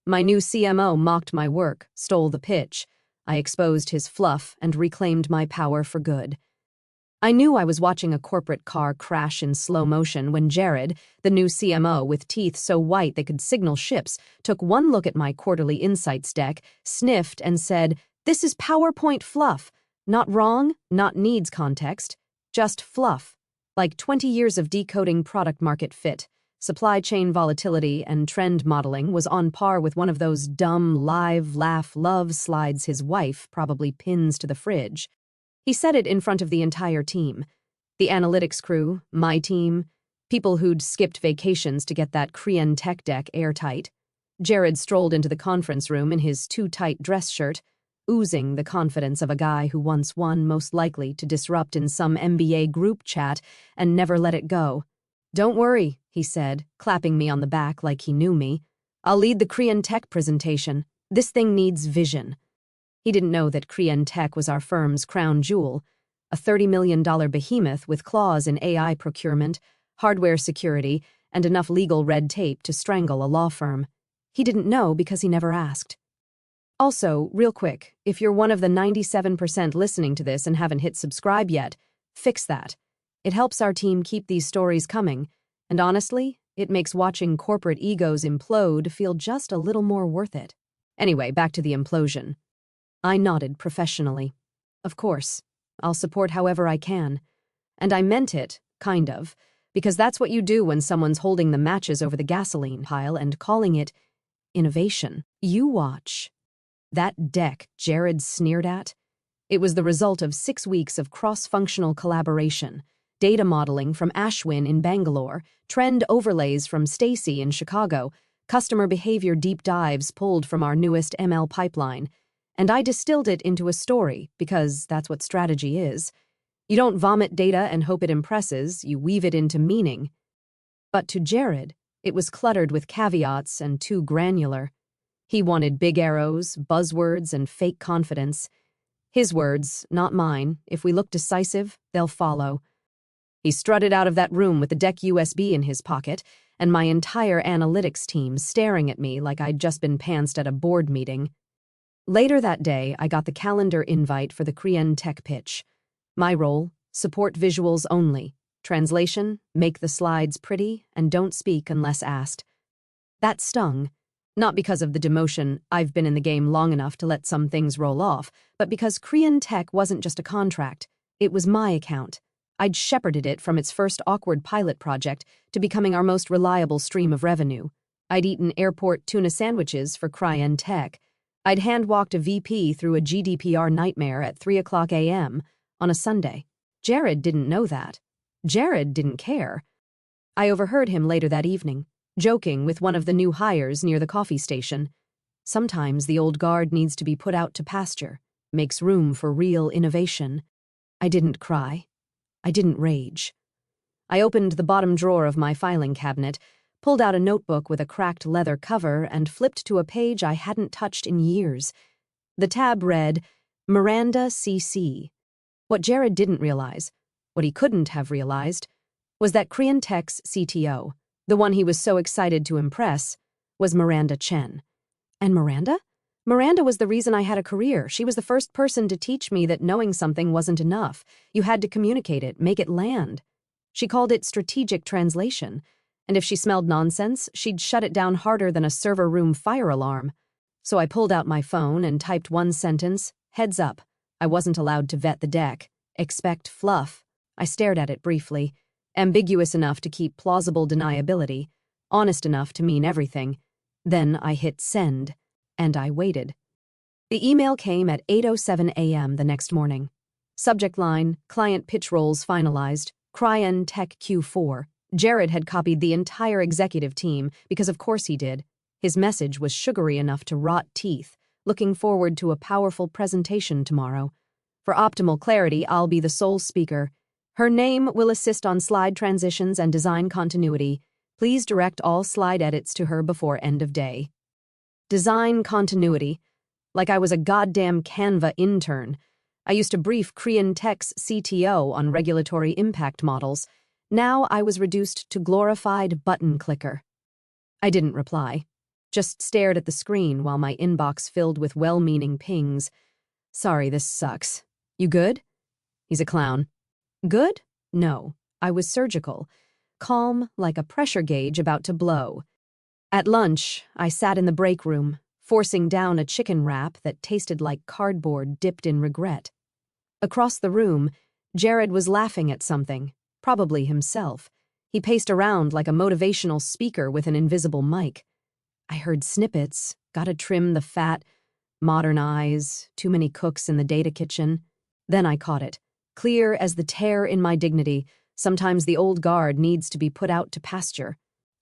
My new CMO mocked my work, stole the pitch. I exposed his fluff and reclaimed my power for good. I knew I was watching a corporate car crash in slow motion when Jared, the new CMO with teeth so white they could signal ships, took one look at my quarterly insights deck, sniffed, and said, "This is PowerPoint fluff. Not wrong, not needs context, just fluff. Like 20 years of decoding product market fit. Supply chain volatility and trend modeling was on par with one of those dumb live, laugh, love slides his wife probably pins to the fridge." He said it in front of the entire team. The analytics crew, my team, people who'd skipped vacations to get that Korean tech deck airtight. Jared strolled into the conference room in his too-tight dress shirt, oozing the confidence of a guy who once won most likely to disrupt in some MBA group chat and never let it go. "Don't worry," he said, clapping me on the back like he knew me. "I'll lead the Korean tech presentation. This thing needs vision." He didn't know that Korean Tech was our firm's crown jewel, a $30 million behemoth with claws in AI procurement, hardware security, and enough legal red tape to strangle a law firm. He didn't know because he never asked. Also, real quick, if you're one of the 97% listening to this and haven't hit subscribe yet, fix that. It helps our team keep these stories coming, and honestly, it makes watching corporate egos implode feel just a little more worth it. Anyway, back to the implosion. I nodded professionally. Of course, I'll support however I can. And I meant it, kind of, because that's what you do when someone's holding the matches over the gasoline pile and calling it innovation. You watch. That deck Jared sneered at? It was the result of 6 weeks of cross-functional collaboration, data modeling from Ashwin in Bangalore, trend overlays from Stacy in Chicago, customer behavior deep dives pulled from our newest ML pipeline, and I distilled it into a story because that's what strategy is. You don't vomit data and hope it impresses, you weave it into meaning. But to Jared, it was cluttered with caveats and too granular. He wanted big arrows, buzzwords, and fake confidence. His words, not mine. If we look decisive, they'll follow. He strutted out of that room with the deck USB in his pocket, and my entire analytics team staring at me like I'd just been pantsed at a board meeting. Later that day, I got the calendar invite for the Korean tech pitch. My role, support visuals only. Translation, make the slides pretty and don't speak unless asked. That stung. Not because of the demotion, I've been in the game long enough to let some things roll off, but because Korean tech wasn't just a contract. It was my account. I'd shepherded it from its first awkward pilot project to becoming our most reliable stream of revenue. I'd eaten airport tuna sandwiches for Korean tech. I'd hand-walked a VP through a GDPR nightmare at 3:00 a.m. on a Sunday. Jared didn't know that. Jared didn't care. I overheard him later that evening, joking with one of the new hires near the coffee station. Sometimes the old guard needs to be put out to pasture, makes room for real innovation. I didn't cry. I didn't rage. I opened the bottom drawer of my filing cabinet, pulled out a notebook with a cracked leather cover, and flipped to a page I hadn't touched in years. The tab read, Miranda CC. What Jared didn't realize, what he couldn't have realized, was that Korean Tech's CTO, the one he was so excited to impress, was Miranda Chen. And Miranda? Miranda was the reason I had a career. She was the first person to teach me that knowing something wasn't enough. You had to communicate it, make it land. She called it strategic translation. And if she smelled nonsense, she'd shut it down harder than a server room fire alarm. So I pulled out my phone and typed one sentence, heads up. I wasn't allowed to vet the deck. Expect fluff. I stared at it briefly, ambiguous enough to keep plausible deniability, honest enough to mean everything. Then I hit send, and I waited. The email came at 8:07 a.m. the next morning. Subject line, client pitch roles finalized, Korean Tech Q4. Jared had copied the entire executive team because of course he did. His message was sugary enough to rot teeth, looking forward to a powerful presentation tomorrow. For optimal clarity, I'll be the sole speaker. Her name will assist on slide transitions and design continuity. Please direct all slide edits to her before end of day. Design continuity. Like I was a goddamn Canva intern. I used to brief Korean Tech's CTO on regulatory impact models. Now I was reduced to glorified button clicker. I didn't reply. just stared at the screen while my inbox filled with well-meaning pings. Sorry, this sucks. You good? He's a clown. Good? No. I was surgical. Calm, like a pressure gauge about to blow. At lunch, I sat in the break room, forcing down a chicken wrap that tasted like cardboard dipped in regret. Across the room, Jared was laughing at something, probably himself. He paced around like a motivational speaker with an invisible mic. I heard snippets, gotta trim the fat, modernize, too many cooks in the data kitchen. Then I caught it, clear as the tear in my dignity. Sometimes the old guard needs to be put out to pasture.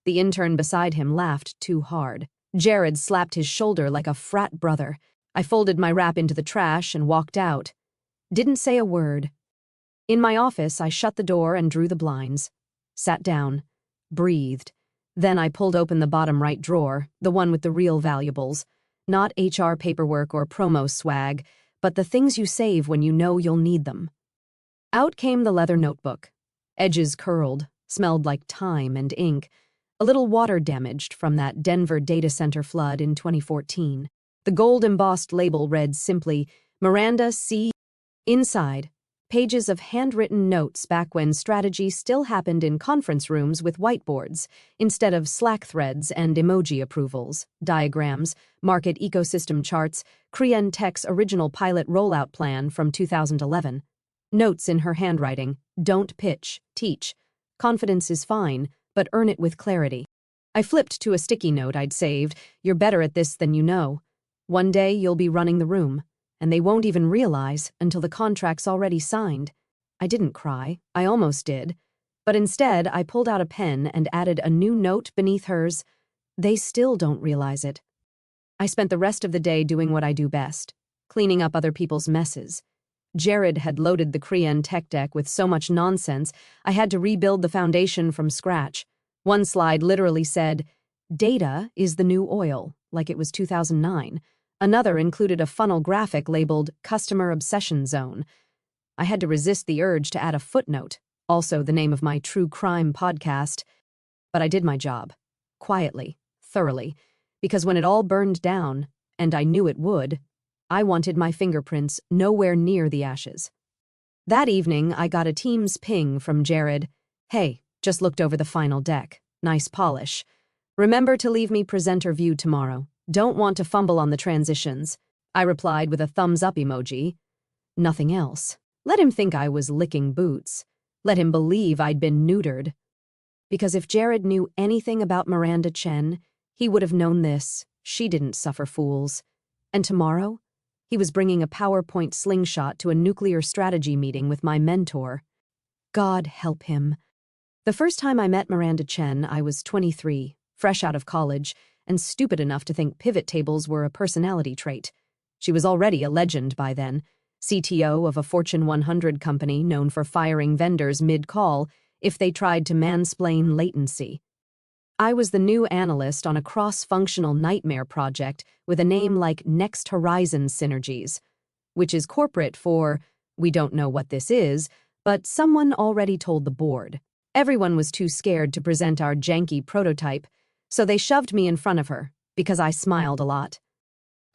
The intern beside him laughed too hard. Jared slapped his shoulder like a frat brother. I folded my wrap into the trash and walked out. Didn't say a word. In my office, I shut the door and drew the blinds. Sat down. Breathed. Then I pulled open the bottom right drawer, the one with the real valuables. Not HR paperwork or promo swag, but the things you save when you know you'll need them. Out came the leather notebook. Edges curled, smelled like thyme and ink, a little water damaged from that Denver data center flood in 2014. The gold-embossed label read simply, Miranda C. Inside, pages of handwritten notes back when strategy still happened in conference rooms with whiteboards, instead of Slack threads and emoji approvals, diagrams, market ecosystem charts, Krian Tech's original pilot rollout plan from 2011. Notes in her handwriting, don't pitch, teach. Confidence is fine, but earn it with clarity. I flipped to a sticky note I'd saved, you're better at this than you know. One day you'll be running the room, and they won't even realize until the contract's already signed. I didn't cry, I almost did, but instead I pulled out a pen and added a new note beneath hers. They still don't realize it. I spent the rest of the day doing what I do best, cleaning up other people's messes. Jared had loaded the Krian tech deck with so much nonsense, I had to rebuild the foundation from scratch. One slide literally said, "Data is the new oil," like it was 2009. Another included a funnel graphic labeled Customer Obsession Zone. I had to resist the urge to add a footnote, also the name of my true crime podcast. But I did my job, quietly, thoroughly, because when it all burned down, and I knew it would, I wanted my fingerprints nowhere near the ashes. That evening, I got a Teams ping from Jared. Hey, just looked over the final deck. Nice polish. Remember to leave me presenter view tomorrow. Don't want to fumble on the transitions. I replied with a thumbs up emoji. Nothing else. Let him think I was licking boots. Let him believe I'd been neutered. Because if Jared knew anything about Miranda Chen, he would have known this. She didn't suffer fools. And tomorrow, he was bringing a PowerPoint slingshot to a nuclear strategy meeting with my mentor. God help him. The first time I met Miranda Chen, I was 23, fresh out of college, and stupid enough to think pivot tables were a personality trait. She was already a legend by then, CTO of a Fortune 100 company known for firing vendors mid-call if they tried to mansplain latency. I was the new analyst on a cross-functional nightmare project with a name like Next Horizon Synergies, which is corporate for, we don't know what this is, but someone already told the board. Everyone was too scared to present our janky prototype, so they shoved me in front of her, because I smiled a lot.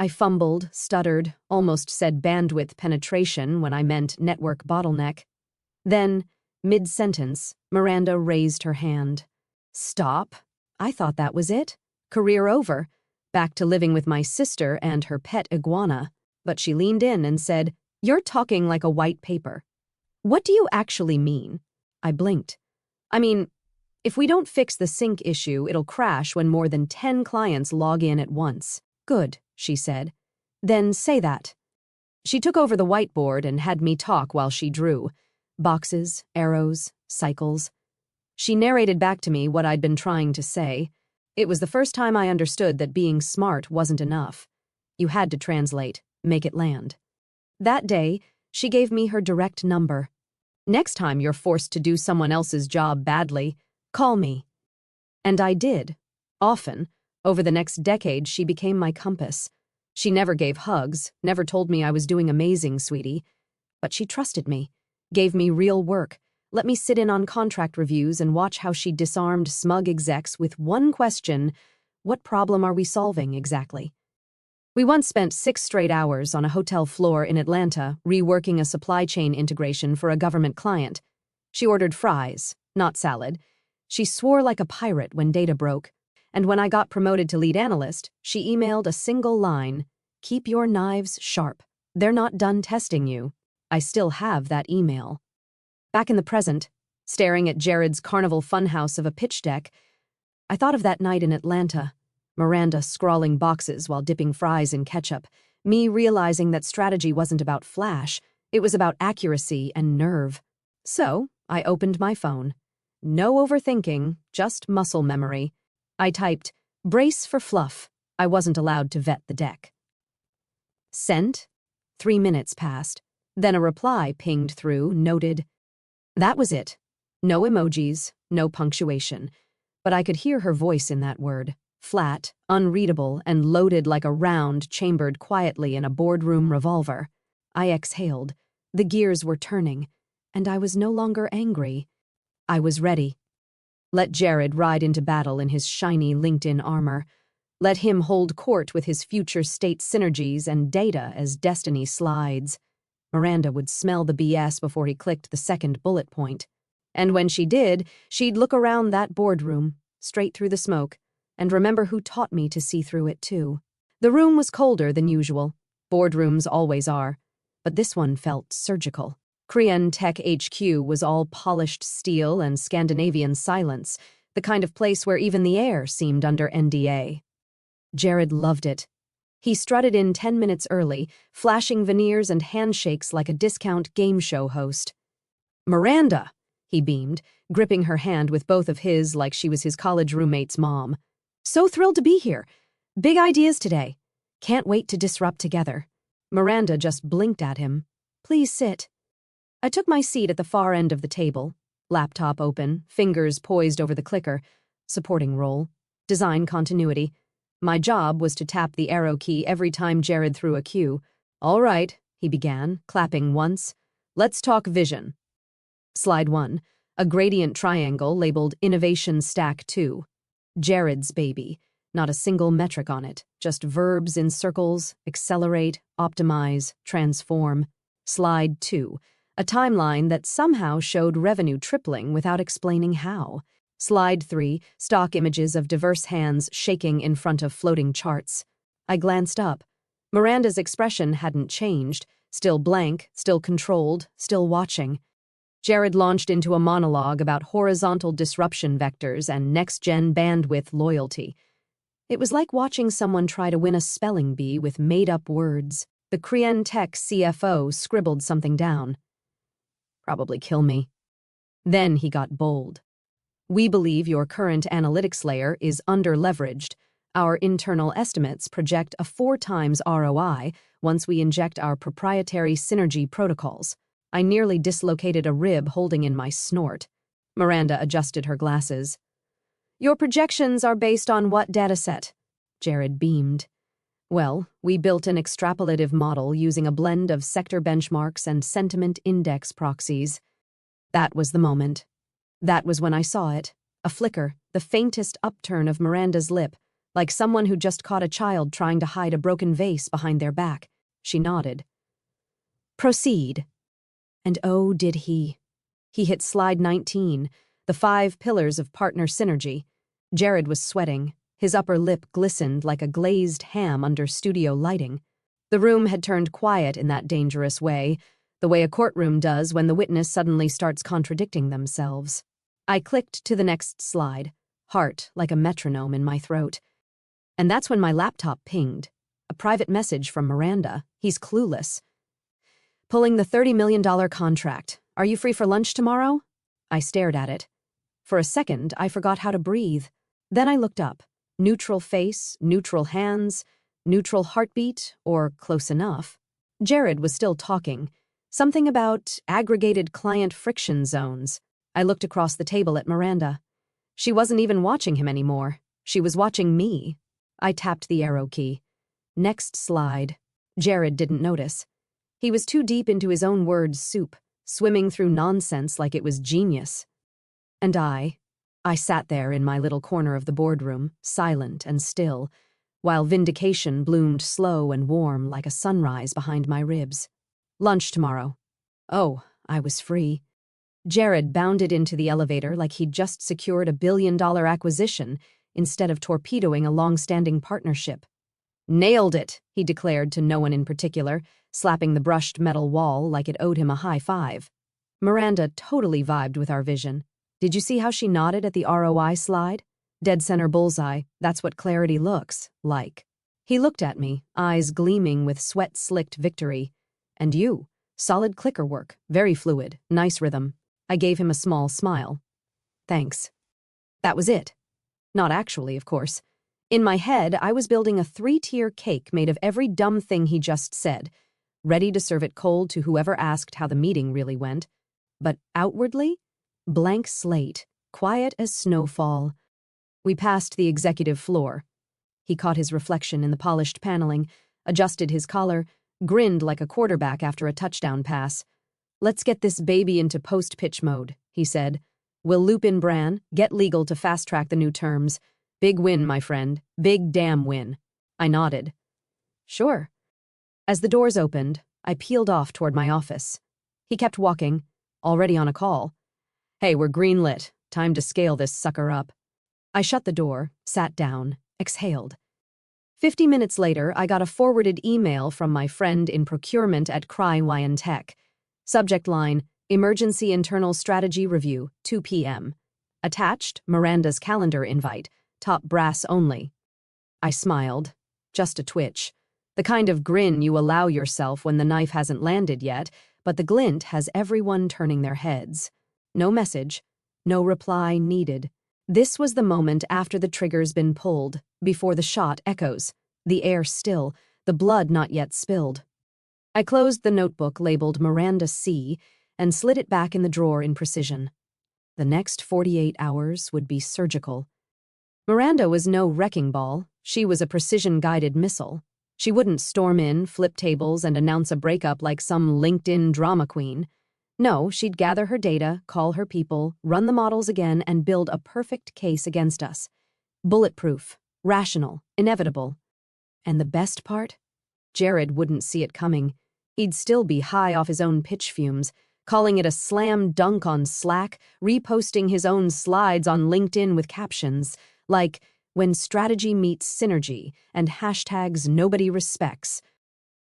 I fumbled, stuttered, almost said bandwidth penetration when I meant network bottleneck. Then, mid-sentence, Miranda raised her hand. Stop. I thought that was it. Career over. Back to living with my sister and her pet iguana. But she leaned in and said, "You're talking like a white paper." What do you actually mean? I blinked. I mean, if we don't fix the sync issue, it'll crash when more than 10 clients log in at once. Good, she said. Then say that. She took over the whiteboard and had me talk while she drew. Boxes, arrows, cycles. She narrated back to me what I'd been trying to say. It was the first time I understood that being smart wasn't enough. You had to translate, make it land. That day, she gave me her direct number. Next time you're forced to do someone else's job badly, call me. And I did. Often. Over the next decade, she became my compass. She never gave hugs, never told me I was doing amazing, sweetie. But she trusted me, gave me real work, let me sit in on contract reviews and watch how she disarmed smug execs with one question, What problem are we solving exactly? We once spent 6 straight hours on a hotel floor in Atlanta reworking a supply chain integration for a government client. She ordered fries, not salad. She swore like a pirate when data broke. And when I got promoted to lead analyst, she emailed a single line, "Keep your knives sharp. They're not done testing you." I still have that email. Back in the present, staring at Jared's carnival funhouse of a pitch deck, I thought of that night in Atlanta. Miranda scrawling boxes while dipping fries in ketchup, me realizing that strategy wasn't about flash, it was about accuracy and nerve. So, I opened my phone. No overthinking, just muscle memory. I typed, "Brace for Fluff." I wasn't allowed to vet the deck. Sent? 3 minutes passed. Then a reply pinged through, noted. That was it. No emojis, no punctuation. But I could hear her voice in that word. Flat, unreadable, and loaded like a round chambered quietly in a boardroom revolver. I exhaled. The gears were turning, and I was no longer angry. I was ready. Let Jared ride into battle in his shiny LinkedIn armor. Let him hold court with his future state synergies and data as destiny slides. Miranda would smell the BS before he clicked the second bullet point. And when she did, she'd look around that boardroom, straight through the smoke, and remember who taught me to see through it too. The room was colder than usual. Boardrooms always are. But this one felt surgical. Korean Tech HQ was all polished steel and Scandinavian silence, the kind of place where even the air seemed under NDA. Jared loved it. He strutted in 10 minutes early, flashing veneers and handshakes like a discount game show host. "Miranda!" he beamed, gripping her hand with both of his like she was his college roommate's mom. "So thrilled to be here. Big ideas today. Can't wait to disrupt together." Miranda just blinked at him. "Please sit." I took my seat at the far end of the table, laptop open, fingers poised over the clicker, supporting role, design continuity. My job was to tap the arrow key every time Jared threw a cue. "All right," he began, clapping once. "Let's talk vision." Slide 1, a gradient triangle labeled Innovation Stack 2. Jared's baby, not a single metric on it, just verbs in circles, accelerate, optimize, transform. Slide 2, a timeline that somehow showed revenue tripling without explaining how. Slide 3, stock images of diverse hands shaking in front of floating charts. I glanced up. Miranda's expression hadn't changed, still blank, still controlled, still watching. Jared launched into a monologue about horizontal disruption vectors and next-gen bandwidth loyalty. It was like watching someone try to win a spelling bee with made-up words. The Korean Tech CFO scribbled something down. "Probably kill me." Then he got bold. "We believe your current analytics layer is under-leveraged. Our internal estimates project a 4 times ROI once we inject our proprietary synergy protocols." I nearly dislocated a rib holding in my snort. Miranda adjusted her glasses. "Your projections are based on what dataset?" Jared beamed. "Well, we built an extrapolative model using a blend of sector benchmarks and sentiment index proxies." That was the moment. That was when I saw it. A flicker, the faintest upturn of Miranda's lip, like someone who just caught a child trying to hide a broken vase behind their back. She nodded. "Proceed." And oh, did he. He hit slide 19, the 5 pillars of partner synergy. Jared was sweating. His upper lip glistened like a glazed ham under studio lighting. The room had turned quiet in that dangerous way, the way a courtroom does when the witness suddenly starts contradicting themselves. I clicked to the next slide, heart like a metronome in my throat. And that's when my laptop pinged. A private message from Miranda. He's clueless. "Pulling the $30 million contract. Are you free for lunch tomorrow?" I stared at it. For a second, I forgot how to breathe. Then I looked up. Neutral face, neutral hands, neutral heartbeat, or close enough. Jared was still talking. Something about aggregated client friction zones. I looked across the table at Miranda. She wasn't even watching him anymore. She was watching me. I tapped the arrow key. Next slide. Jared didn't notice. He was too deep into his own words' soup, swimming through nonsense like it was genius. And I I sat there in my little corner of the boardroom, silent and still, while vindication bloomed slow and warm like a sunrise behind my ribs. Lunch tomorrow. Oh, I was free. Jared bounded into the elevator like he'd just secured a billion-dollar acquisition instead of torpedoing a long-standing partnership. Nailed it, he declared to no one in particular, slapping the brushed metal wall like it owed him a high five. Miranda totally vibed with our vision. Did you see how she nodded at the ROI slide? Dead center bullseye, that's what clarity looks like. He looked at me, eyes gleaming with sweat-slicked victory. And you? Solid clicker work, very fluid, nice rhythm. I gave him a small smile. Thanks. That was it. Not actually, of course. In my head, I was building a 3-tier cake made of every dumb thing he just said, ready to serve it cold to whoever asked how the meeting really went. But outwardly, blank slate, quiet as snowfall. We passed the executive floor. He caught his reflection in the polished paneling, adjusted his collar, grinned like a quarterback after a touchdown pass. Let's get this baby into post-pitch mode, he said. We'll loop in Bran, get legal to fast-track the new terms. Big win, my friend. Big damn win. I nodded. Sure. As the doors opened, I peeled off toward my office. He kept walking, already on a call. Hey, we're greenlit. Time to scale this sucker up. I shut the door, sat down, exhaled. 50 minutes later, I got a forwarded email from my friend in procurement at Cry Tech. Subject line, Emergency Internal Strategy Review, 2 p.m. Attached, Miranda's calendar invite, top brass only. I smiled, just a twitch. The kind of grin you allow yourself when the knife hasn't landed yet, but the glint has everyone turning their heads. No message, no reply needed. This was the moment after the trigger's been pulled, before the shot echoes, the air still, the blood not yet spilled. I closed the notebook labeled Miranda C. and slid it back in the drawer in precision. The next 48 hours would be surgical. Miranda was no wrecking ball. She was a precision-guided missile. She wouldn't storm in, flip tables, and announce a breakup like some LinkedIn drama queen. No, she'd gather her data, call her people, run the models again, and build a perfect case against us. Bulletproof, rational, inevitable. And the best part? Jared wouldn't see it coming. He'd still be high off his own pitch fumes, calling it a slam dunk on Slack, reposting his own slides on LinkedIn with captions like, when strategy meets synergy, and hashtags nobody respects.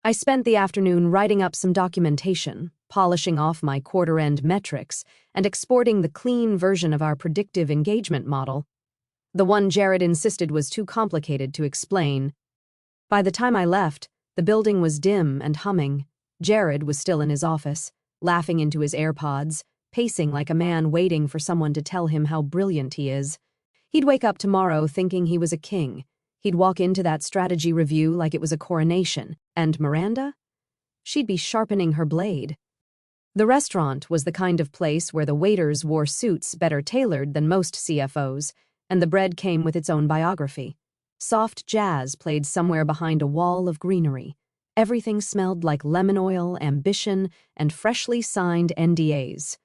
I spent the afternoon writing up some documentation, polishing off my quarter-end metrics, and exporting the clean version of our predictive engagement model. The one Jared insisted was too complicated to explain. By the time I left, the building was dim and humming. Jared was still in his office, laughing into his AirPods, pacing like a man waiting for someone to tell him how brilliant he is. He'd wake up tomorrow thinking he was a king. He'd walk into that strategy review like it was a coronation. And Miranda? She'd be sharpening her blade. The restaurant was the kind of place where the waiters wore suits better tailored than most CFOs, and the bread came with its own biography. Soft jazz played somewhere behind a wall of greenery. Everything smelled like lemon oil, ambition, and freshly signed NDAs.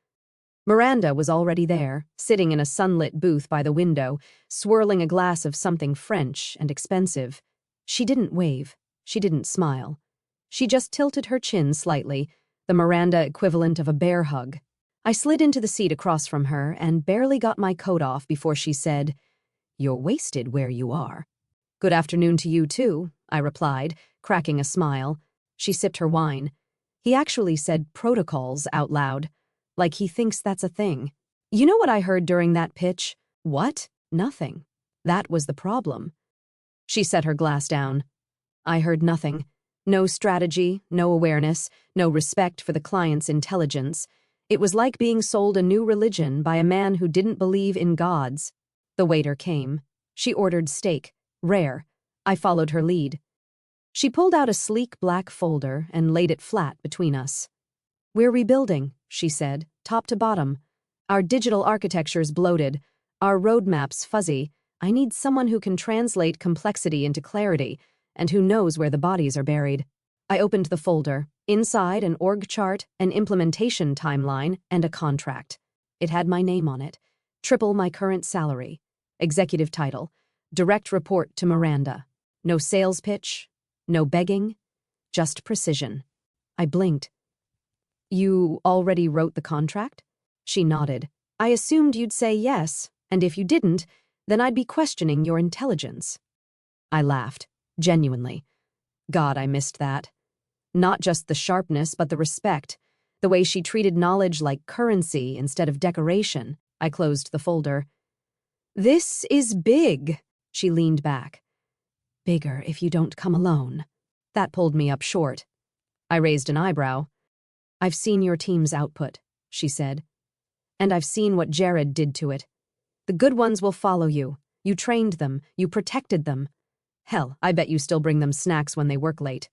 Miranda was already there, sitting in a sunlit booth by the window, swirling a glass of something French and expensive. She didn't wave. She didn't smile. She just tilted her chin slightly, the Miranda equivalent of a bear hug. I slid into the seat across from her and barely got my coat off before she said, "You're wasted where you are." "Good afternoon to you, too," I replied, cracking a smile. She sipped her wine. He actually said protocols out loud, like he thinks that's a thing. You know what I heard during that pitch? What? Nothing. That was the problem. She set her glass down. I heard nothing. No strategy, no awareness, no respect for the client's intelligence. It was like being sold a new religion by a man who didn't believe in gods. The waiter came. She ordered steak, rare. I followed her lead. She pulled out a sleek black folder and laid it flat between us. "We're rebuilding," she said, top to bottom. "Our digital architecture's bloated. Our roadmap's fuzzy. I need someone who can translate complexity into clarity, and who knows where the bodies are buried." I opened the folder. Inside, an org chart, an implementation timeline, and a contract. It had my name on it. Triple my current salary. Executive title. Direct report to Miranda. No sales pitch. No begging. Just precision. I blinked. You already wrote the contract? She nodded. I assumed you'd say yes, and if you didn't, then I'd be questioning your intelligence. I laughed, genuinely. God, I missed that. Not just the sharpness, but the respect. The way she treated knowledge like currency instead of decoration. I closed the folder. This is big, she leaned back. Bigger if you don't come alone. That pulled me up short. I raised an eyebrow. I've seen your team's output, she said. And I've seen what Jared did to it. The good ones will follow you. You trained them. You protected them. Hell, I bet you still bring them snacks when they work late.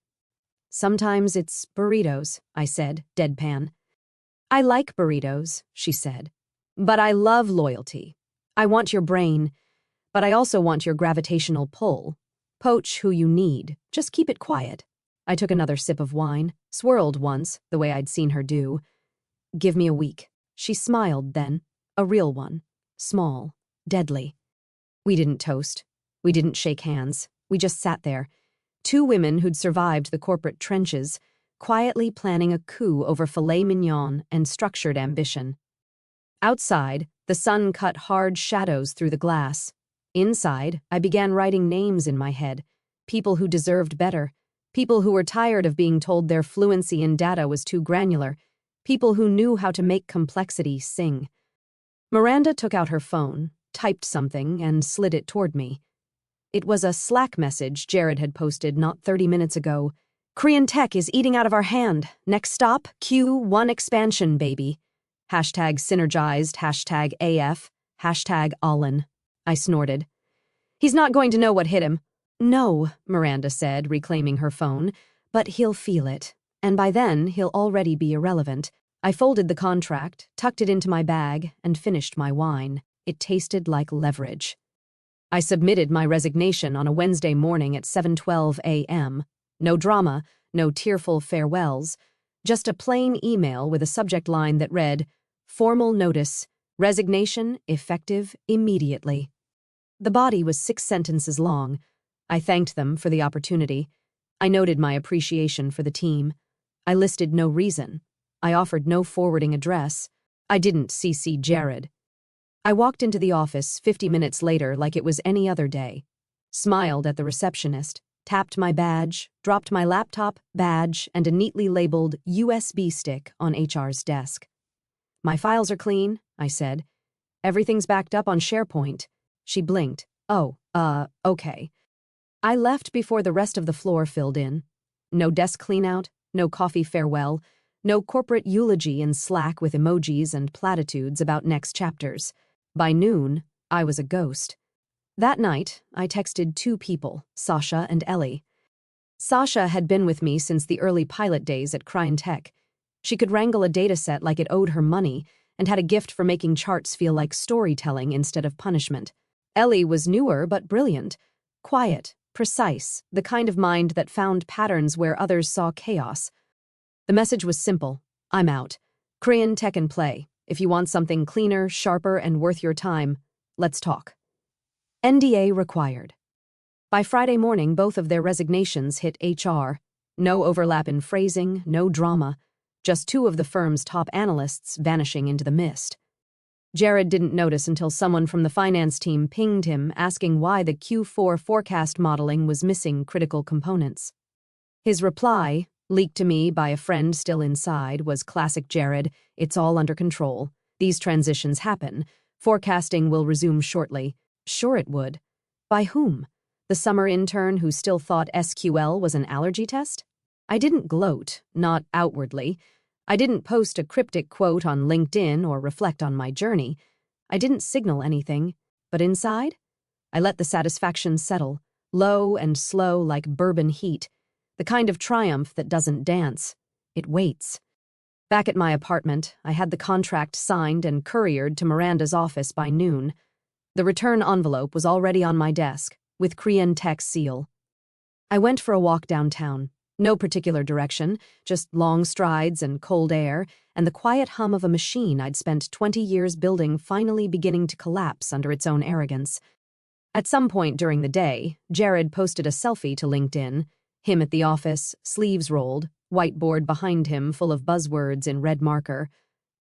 Sometimes it's burritos, I said, deadpan. I like burritos, she said. But I love loyalty. I want your brain, but I also want your gravitational pull. Poach who you need. Just keep it quiet. I took another sip of wine, swirled once, the way I'd seen her do. Give me a week. She smiled then. A real one. Small. Deadly. We didn't toast. We didn't shake hands. We just sat there. Two women who'd survived the corporate trenches, quietly planning a coup over filet mignon and structured ambition. Outside, the sun cut hard shadows through the glass. Inside, I began writing names in my head. People who deserved better. People who were tired of being told their fluency in data was too granular. People who knew how to make complexity sing. Miranda took out her phone, typed something, and slid it toward me. It was a Slack message Jared had posted not 30 minutes ago. Korean tech is eating out of our hand. Next stop, Q1 expansion, baby. Hashtag synergized, hashtag AF, hashtag Allen. I snorted. He's not going to know what hit him. No, Miranda said, reclaiming her phone, but he'll feel it. And by then, he'll already be irrelevant. I folded the contract, tucked it into my bag, and finished my wine. It tasted like leverage. I submitted my resignation on a Wednesday morning at 7:12 a.m. No drama, no tearful farewells, just a plain email with a subject line that read, Formal notice, resignation effective immediately. The body was 6 sentences long. I thanked them for the opportunity. I noted my appreciation for the team. I listed no reason. I offered no forwarding address. I didn't CC Jared. I walked into the office 50 minutes later like it was any other day. Smiled at the receptionist, tapped my badge, dropped my laptop, badge, and a neatly labeled USB stick on HR's desk. My files are clean, I said. Everything's backed up on SharePoint. She blinked. Oh, okay. I left before the rest of the floor filled in. No desk cleanout, no coffee farewell, no corporate eulogy in Slack with emojis and platitudes about next chapters. By noon, I was a ghost. That night, I texted 2 people, Sasha and Ellie. Sasha had been with me since the early pilot days at Cryentech. She could wrangle a dataset like it owed her money and had a gift for making charts feel like storytelling instead of punishment. Ellie was newer but brilliant, quiet, precise, the kind of mind that found patterns where others saw chaos. The message was simple. I'm out. Korean tech and play. If you want something cleaner, sharper, and worth your time, let's talk. NDA required. By Friday morning, both of their resignations hit HR. No overlap in phrasing, no drama. Just 2 of the firm's top analysts vanishing into the mist. Jared didn't notice until someone from the finance team pinged him asking why the Q4 forecast modeling was missing critical components. His reply, leaked to me by a friend still inside, was classic Jared, it's all under control. These transitions happen. Forecasting will resume shortly. Sure it would. By whom? The summer intern who still thought SQL was an allergy test? I didn't gloat, not outwardly. I didn't post a cryptic quote on LinkedIn or reflect on my journey. I didn't signal anything. But inside, I let the satisfaction settle, low and slow like bourbon heat, the kind of triumph that doesn't dance. It waits. Back at my apartment, I had the contract signed and couriered to Miranda's office by noon. The return envelope was already on my desk, with Korean Tech's seal. I went for a walk downtown. No particular direction, just long strides and cold air, and the quiet hum of a machine I'd spent 20 years building finally beginning to collapse under its own arrogance. At some point during the day, Jared posted a selfie to LinkedIn, him at the office, sleeves rolled, whiteboard behind him full of buzzwords in red marker.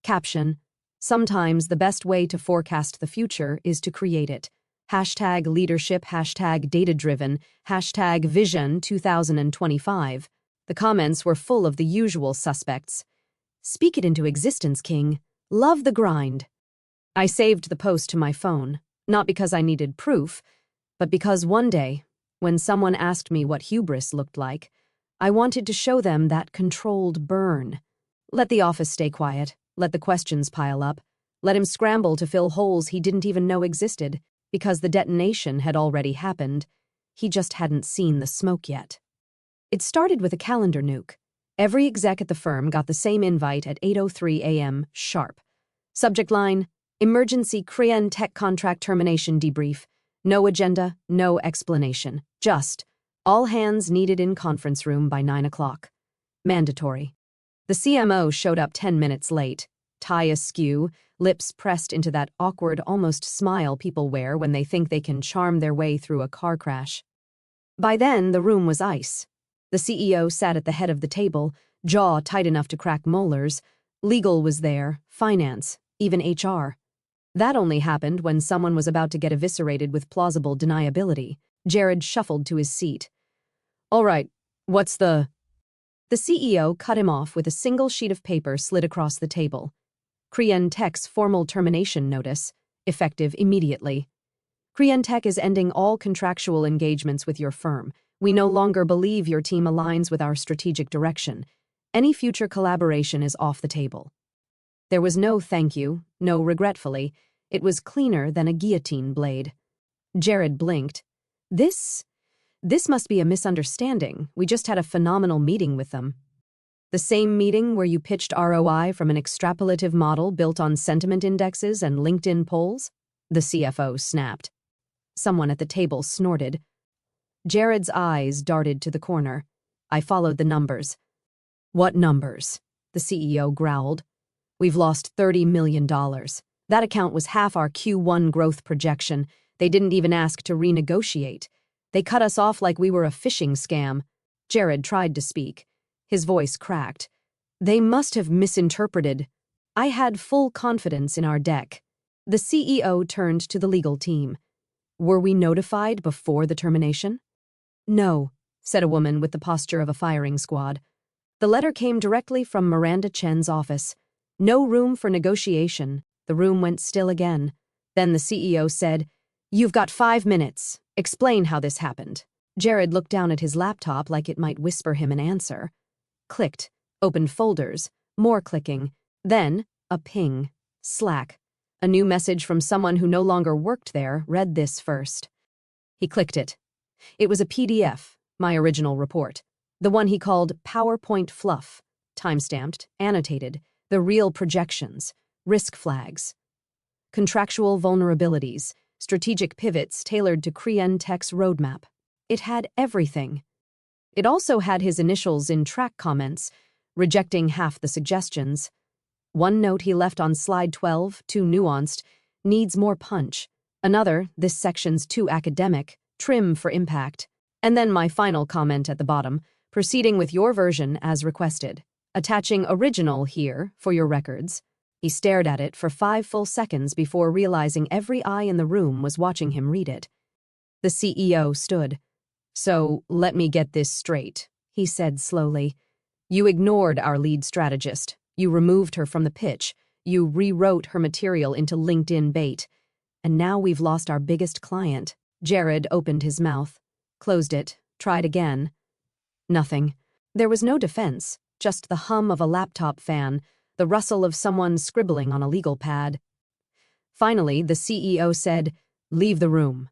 Caption: sometimes the best way to forecast the future is to create it. Hashtag leadership, hashtag data-driven, hashtag vision 2025. The comments were full of the usual suspects. Speak it into existence, King. Love the grind. I saved the post to my phone, not because I needed proof, but because one day, when someone asked me what hubris looked like, I wanted to show them that controlled burn. Let the office stay quiet. Let the questions pile up. Let him scramble to fill holes he didn't even know existed, because the detonation had already happened. He just hadn't seen the smoke yet. It started with a calendar nuke. Every exec at the firm got the same invite at 8:03 a.m. sharp. Subject line: emergency Korean tech contract termination debrief. No agenda, no explanation. Just, all hands needed in conference room by 9 o'clock. Mandatory. The CMO showed up 10 minutes late, tie askew, lips pressed into that awkward, almost smile people wear when they think they can charm their way through a car crash. By then, the room was ice. The CEO sat at the head of the table, jaw tight enough to crack molars. Legal was there, finance, even HR. That only happened when someone was about to get eviscerated with plausible deniability. Jared shuffled to his seat. All right, what's the... The CEO cut him off with a single sheet of paper slid across the table. Korean Tech's formal termination notice, effective immediately. Korean Tech is ending all contractual engagements with your firm. We no longer believe your team aligns with our strategic direction. Any future collaboration is off the table. There was no thank you, no regretfully. It was cleaner than a guillotine blade. Jared blinked. This must be a misunderstanding. We just had a phenomenal meeting with them. The same meeting where you pitched ROI from an extrapolative model built on sentiment indexes and LinkedIn polls? The CFO snapped. Someone at the table snorted. Jared's eyes darted to the corner. I followed the numbers. What numbers? The CEO growled. We've lost $30 million. That account was half our Q1 growth projection. They didn't even ask to renegotiate. They cut us off like we were a phishing scam. Jared tried to speak. His voice cracked. They must have misinterpreted. I had full confidence in our deck. The CEO turned to the legal team. Were we notified before the termination? No, said a woman with the posture of a firing squad. The letter came directly from Miranda Chen's office. No room for negotiation. The room went still again. Then the CEO said, You've got 5 minutes. Explain how this happened. Jared looked down at his laptop like it might whisper him an answer. Clicked, opened folders, more clicking, then a ping. Slack. A new message from someone who no longer worked there read this first. He clicked it. It was a PDF, my original report, the one he called PowerPoint Fluff, timestamped, annotated, the real projections, risk flags, contractual vulnerabilities, strategic pivots tailored to Korean Tech's roadmap. It had everything. It also had his initials in track comments, rejecting half the suggestions. One note he left on slide 12, too nuanced, needs more punch. Another, this section's too academic, trim for impact. And then my final comment at the bottom, proceeding with your version as requested. Attaching original here for your records. He stared at it for 5 full seconds before realizing every eye in the room was watching him read it. The CEO stood. So, let me get this straight, he said slowly. You ignored our lead strategist. You removed her from the pitch. You rewrote her material into LinkedIn bait. And now we've lost our biggest client. Jared opened his mouth, closed it, tried again. Nothing. There was no defense, just the hum of a laptop fan, the rustle of someone scribbling on a legal pad. Finally, the CEO said, Leave the room.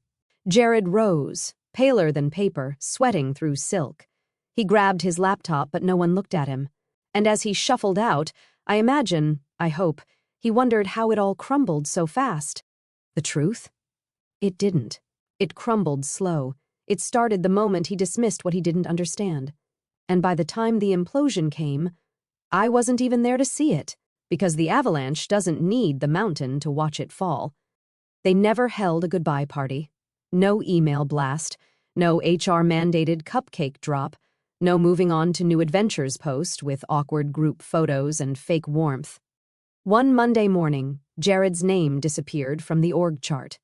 Jared rose, paler than paper, sweating through silk. He grabbed his laptop, but no one looked at him. And as he shuffled out, I hope, he wondered how it all crumbled so fast. The truth? It didn't. It crumbled slow. It started the moment he dismissed what he didn't understand. And by the time the implosion came, I wasn't even there to see it, because the avalanche doesn't need the mountain to watch it fall. They never held a goodbye party. No email blast, no HR-mandated cupcake drop, no moving on to new adventures post with awkward group photos and fake warmth. One Monday morning, Jared's name disappeared from the org chart.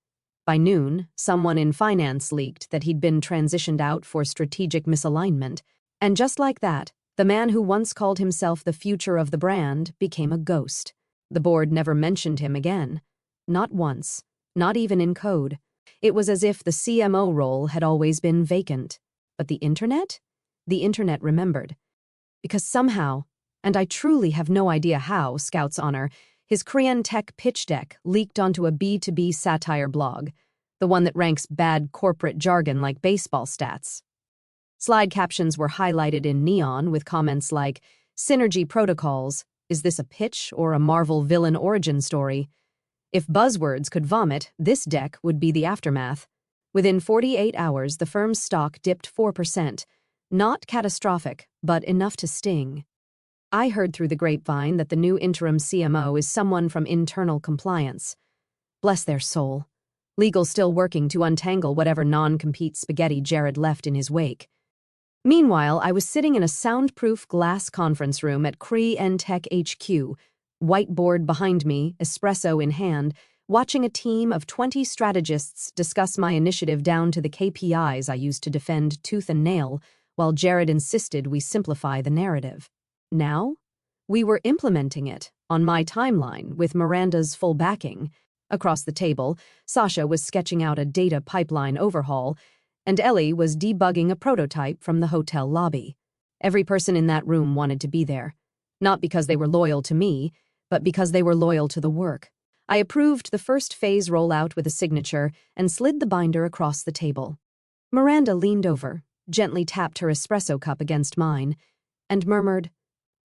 By noon, someone in finance leaked that he'd been transitioned out for strategic misalignment, and just like that, the man who once called himself the future of the brand became a ghost. The board never mentioned him again. Not once. Not even in code. It was as if the CMO role had always been vacant. But the internet? The internet remembered. Because somehow, and I truly have no idea how, Scout's honor, his Korean tech pitch deck leaked onto a B2B satire blog, the one that ranks bad corporate jargon like baseball stats. Slide captions were highlighted in neon with comments like, "Synergy protocols, is this a pitch or a Marvel villain origin story?" If buzzwords could vomit, this deck would be the aftermath. Within 48 hours, the firm's stock dipped 4%. Not catastrophic, but enough to sting. I heard through the grapevine that the new interim CMO is someone from internal compliance. Bless their soul. Legal's still working to untangle whatever non-compete spaghetti Jared left in his wake. Meanwhile, I was sitting in a soundproof glass conference room at Korean Tech HQ, whiteboard behind me, espresso in hand, watching a team of 20 strategists discuss my initiative down to the KPIs I used to defend tooth and nail, while Jared insisted we simplify the narrative. Now, we were implementing it, on my timeline, with Miranda's full backing. Across the table, Sasha was sketching out a data pipeline overhaul, and Ellie was debugging a prototype from the hotel lobby. Every person in that room wanted to be there, not because they were loyal to me, but because they were loyal to the work. I approved the first phase rollout with a signature and slid the binder across the table. Miranda leaned over, gently tapped her espresso cup against mine, and murmured,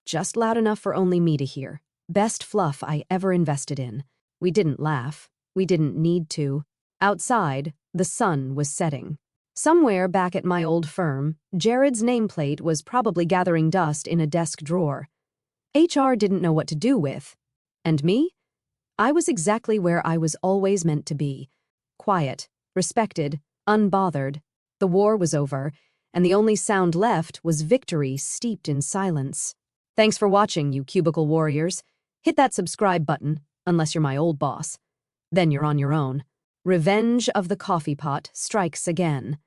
just loud enough for only me to hear, "Best fluff I ever invested in." We didn't laugh. We didn't need to. Outside, the sun was setting. Somewhere back at my old firm, Jared's nameplate was probably gathering dust in a desk drawer. HR didn't know what to do with. And me? I was exactly where I was always meant to be. Quiet, respected, unbothered. The war was over, and the only sound left was victory steeped in silence. Thanks for watching, you cubicle warriors. Hit that subscribe button, unless you're my old boss. Then you're on your own. Revenge of the coffee pot strikes again.